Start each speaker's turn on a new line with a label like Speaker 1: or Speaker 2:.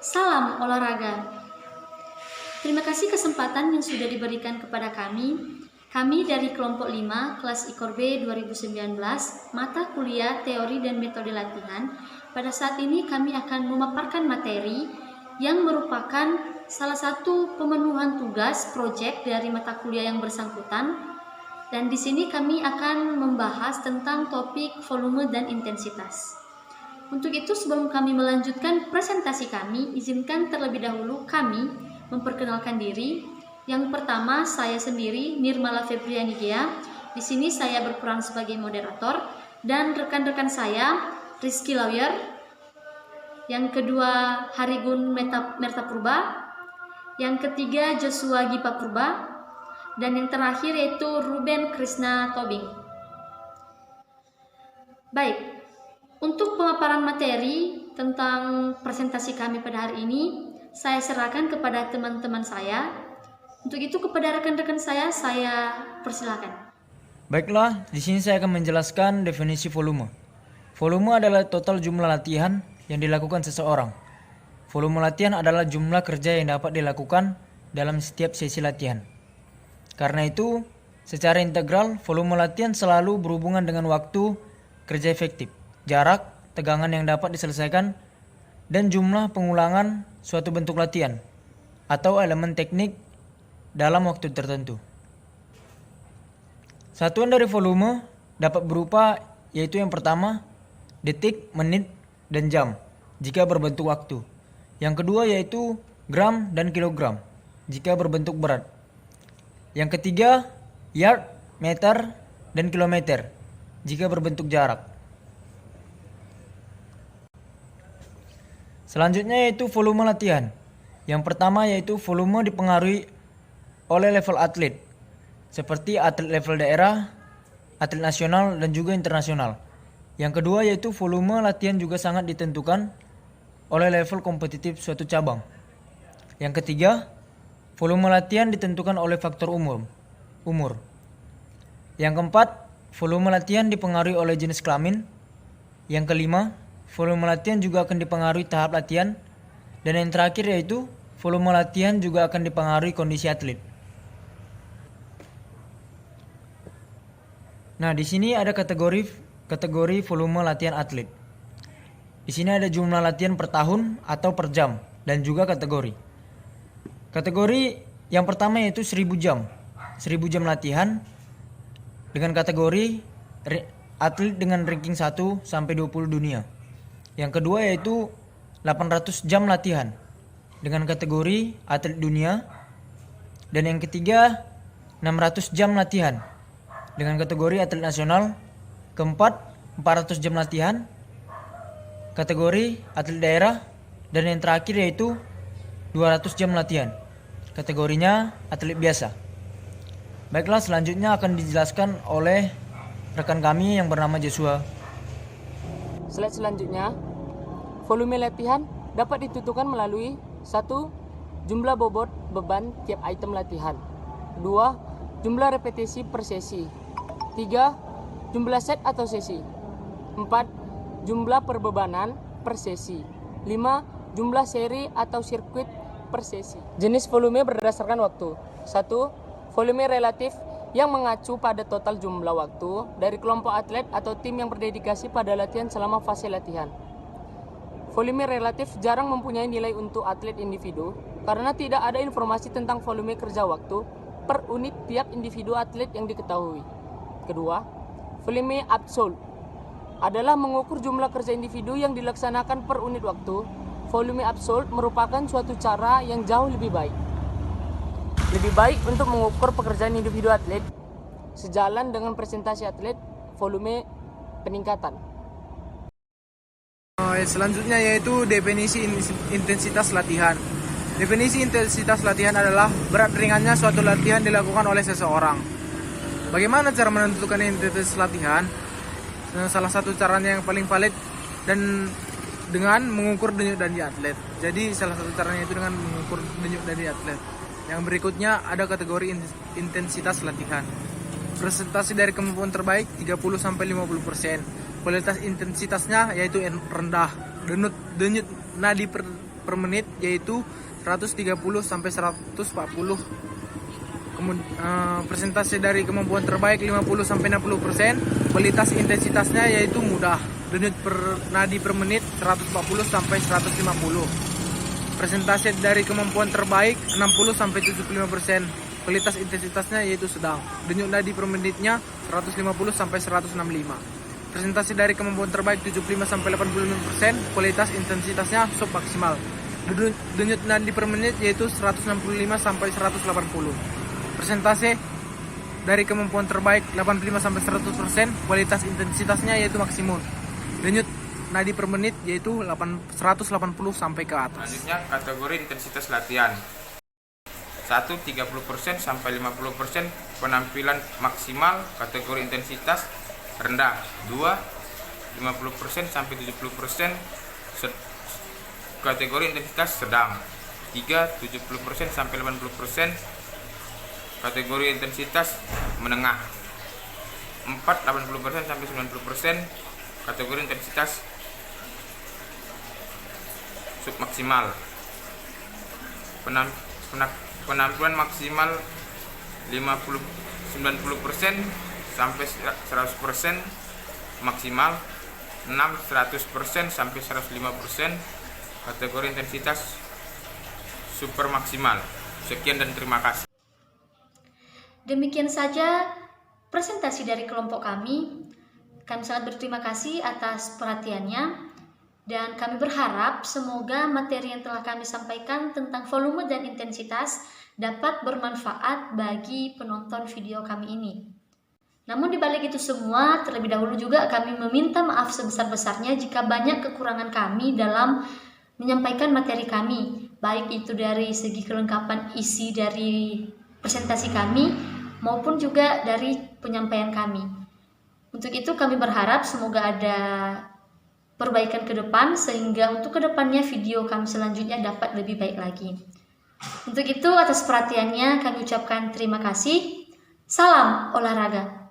Speaker 1: Salam olahraga. Terima kasih kesempatan yang sudah diberikan kepada kami. Kami dari kelompok 5 kelas IKOR B 2019 mata kuliah teori dan metode latihan. Pada saat ini kami akan memaparkan materi yang merupakan salah satu pemenuhan tugas proyek dari mata kuliah yang bersangkutan. Dan di sini kami akan membahas tentang topik volume dan intensitas. Untuk itu sebelum kami melanjutkan presentasi kami, izinkan terlebih dahulu kami memperkenalkan diri. Yang pertama, saya sendiri Nirmala Febriani Gea. Di sini saya berperan sebagai moderator dan rekan-rekan saya Rizky Lawyer. Yang kedua Harigun Merta Purba. Yang ketiga Joshua Gipa Purba. Dan yang terakhir yaitu Ruben Krishna Tobing. Baik. Untuk pemaparan materi tentang presentasi kami pada hari ini, saya serahkan kepada teman-teman saya. Untuk itu kepada rekan-rekan saya persilakan.
Speaker 2: Baiklah, di sini saya akan menjelaskan definisi volume. Volume adalah total jumlah latihan yang dilakukan seseorang. Volume latihan adalah jumlah kerja yang dapat dilakukan dalam setiap sesi latihan. Karena itu, secara integral, volume latihan selalu berhubungan dengan waktu kerja efektif, jarak, tegangan yang dapat diselesaikan, dan jumlah pengulangan suatu bentuk latihan atau elemen teknik dalam waktu tertentu. Satuan dari volume dapat berupa yaitu yang pertama, detik, menit, dan jam jika berbentuk waktu. Yang kedua yaitu gram dan kilogram jika berbentuk berat. Yang ketiga, yard, meter, dan kilometer jika berbentuk jarak. Selanjutnya yaitu volume latihan. Yang pertama yaitu volume dipengaruhi oleh level atlet, seperti atlet level daerah, atlet nasional, dan juga internasional. Yang kedua yaitu volume latihan juga sangat ditentukan oleh level kompetitif suatu cabang. Yang ketiga, volume latihan ditentukan oleh faktor umur. Yang keempat, volume latihan dipengaruhi oleh jenis kelamin. Yang kelima, volume latihan juga akan dipengaruhi tahap latihan. Dan yang terakhir yaitu volume latihan juga akan dipengaruhi kondisi atlet. Nah, di sini ada kategori volume latihan atlet. Di sini ada jumlah latihan per tahun atau per jam dan juga kategori. Kategori yang pertama yaitu 1000 jam. 1000 jam latihan dengan kategori atlet dengan ranking 1 sampai 20 dunia. Yang kedua yaitu 800 jam latihan dengan kategori atlet dunia. Dan yang ketiga 600 jam latihan dengan kategori atlet nasional. Keempat 400 jam latihan kategori atlet daerah. Dan yang terakhir yaitu 200 jam latihan kategorinya atlet biasa. Baiklah, selanjutnya akan dijelaskan oleh rekan kami yang bernama Joshua.
Speaker 3: Slide selanjutnya, volume latihan dapat ditentukan melalui 1. Jumlah bobot beban tiap item latihan. 2. Jumlah repetisi per sesi. 3. Jumlah set atau sesi. 4. Jumlah perbebanan per sesi. 5. Jumlah seri atau sirkuit per sesi. Jenis volume berdasarkan waktu. 1. Volume relatif yang mengacu pada total jumlah waktu dari kelompok atlet atau tim yang berdedikasi pada latihan selama fase latihan. Volume relatif jarang mempunyai nilai untuk atlet individu karena tidak ada informasi tentang volume kerja waktu per unit tiap individu atlet yang diketahui. Kedua, volume absolut adalah mengukur jumlah kerja individu yang dilaksanakan per unit waktu. Volume absolut merupakan suatu cara yang jauh lebih baik. Lebih baik untuk mengukur pekerjaan individu atlet sejalan dengan presentasi atlet volume peningkatan.
Speaker 4: Selanjutnya yaitu definisi intensitas latihan. Definisi intensitas latihan adalah berat ringannya suatu latihan dilakukan oleh seseorang. Bagaimana cara menentukan intensitas latihan? Salah satu caranya yang paling valid dan dengan mengukur denyut nadi atlet. Jadi salah satu caranya itu dengan mengukur denyut nadi atlet. Yang berikutnya ada kategori intensitas latihan. Presentasi dari kemampuan terbaik 30-50%. Kualitas intensitasnya yaitu rendah. Denyut nadi per menit yaitu 130 sampai 140. Persentase dari kemampuan terbaik 50 sampai 60%. Kualitas intensitasnya yaitu mudah. Denyut per nadi per menit 140 sampai 150. Persentase dari kemampuan terbaik 60 sampai 75%. Kualitas intensitasnya yaitu sedang. Denyut nadi per menitnya 150 sampai 165. Persentase dari kemampuan terbaik 75 sampai 85%. Kualitas intensitasnya submaksimal. Denyut nadi per menit yaitu 165 sampai 180. Persentase dari kemampuan terbaik 85 sampai 100%. Kualitas intensitasnya yaitu maksimum. Denyut nadi per menit yaitu 180 sampai ke atas.
Speaker 5: Selanjutnya kategori intensitas latihan. 1. 30% sampai 50% penampilan maksimal kategori intensitas rendah. 2. 50% sampai 70% kategori intensitas sedang. 3. 70% sampai 80% kategori intensitas menengah. 4. 80% sampai 90% kategori intensitas submaksimal. Penampilan maksimal 90% sampai 100% maksimal. 6. 100% sampai 105% kategori intensitas super maksimal. Sekian dan terima kasih.
Speaker 1: Demikian saja presentasi dari kelompok kami. Kami sangat berterima kasih atas perhatiannya. Dan kami berharap semoga materi yang telah kami sampaikan tentang volume dan intensitas dapat bermanfaat bagi penonton video kami ini. Namun di balik itu semua, terlebih dahulu juga kami meminta maaf sebesar-besarnya jika banyak kekurangan kami dalam menyampaikan materi kami, baik itu dari segi kelengkapan isi dari presentasi kami maupun juga dari penyampaian kami. Untuk itu kami berharap semoga ada perbaikan ke depan sehingga untuk kedepannya video kami selanjutnya dapat lebih baik lagi. Untuk itu atas perhatiannya kami ucapkan terima kasih. Salam olahraga.